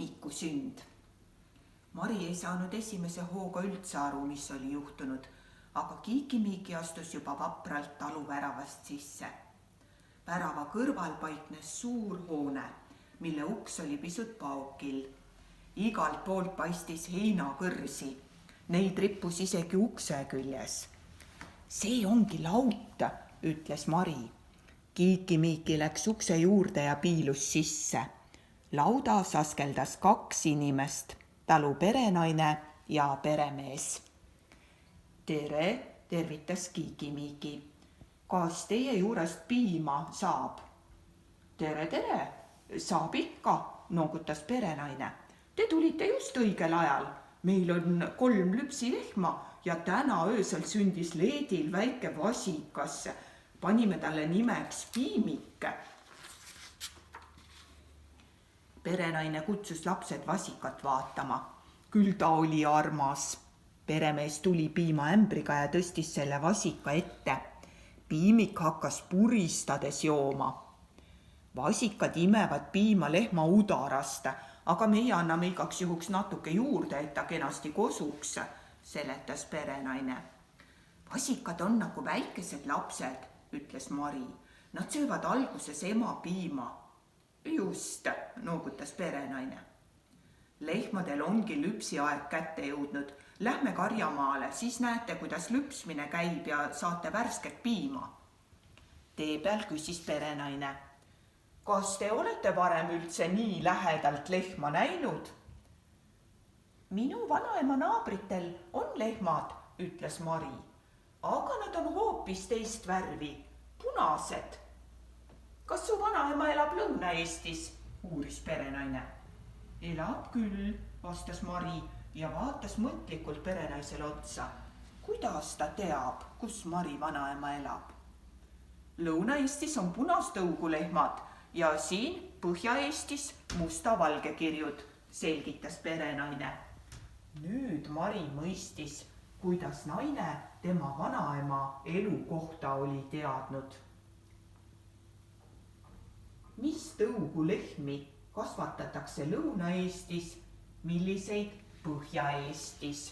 vasiku sünd. Mari ei saanud esimese hooga üldse aru, mis oli juhtunud, aga Kiiki-Miiki astus juba vapralt talu väravast sisse. Värava kõrval paiknes suur hoone, mille uks oli pisut paokil. Igalt poolt paistis heinakõrsi. Neid rippus isegi ukse küljes. See ongi laut, ütles Mari. Kiiki-Miiki läks ukse juurde ja piilus sisse. Laudas askeldas 2 inimest, talu perenaine ja peremees. Tere, tervitas Kiiki-Miiki. Kas teie juurest piima saab? Tere, saab ikka, noogutas perenaine. Te tulite just õigel ajal. Meil on 3 lüpsilehma ja täna öösel sündis Leedil väike vasikas. Panime talle nimeks Piimike. Perenaine kutsus lapsed vasikat vaatama. Küll ta oli armas. Peremees tuli piimaämbriga ja tõstis selle vasika ette. Piimik hakkas puristades jooma. Vasikad imevad piima lehma udarast, aga meie anname igaks juhuks natuke juurde, et ta kenasti kosuks, seletas perenaine. Vasikad on nagu väikesed lapsed, ütles Mari. Nad söövad alguses ema piima. Just, noogutas perenaine. Lehmadel ongi lüpsiaeg kätte jõudnud. Lähme karjamaale, siis näete, kuidas lüpsmine käib ja saate värsket piima. Tee peal küsis perenaine. Kas te olete varem üldse nii lähedalt lehma näinud? Minu vanaema naabritel on lehmad, ütles Mari. Aga nad on hoopis teist värvi, punased. Kas su vanaema elab Lõuna-Eestis? Uuris perenaine. Elab küll, vastas Mari ja vaatas mõtlikult perenaisele otsa. Kuidas ta teab, kus Mari vanaema elab? Lõuna-Eestis on punastõugu lehmad ja siin Põhja-Eestis musta-valge kirjud, selgitas perenaine. Nüüd Mari mõistis, kuidas naine tema vanaema elukohta oli teadnud. Mis tõugu lehmi kasvatatakse Lõuna-Eestis, milliseid Põhja-Eestis?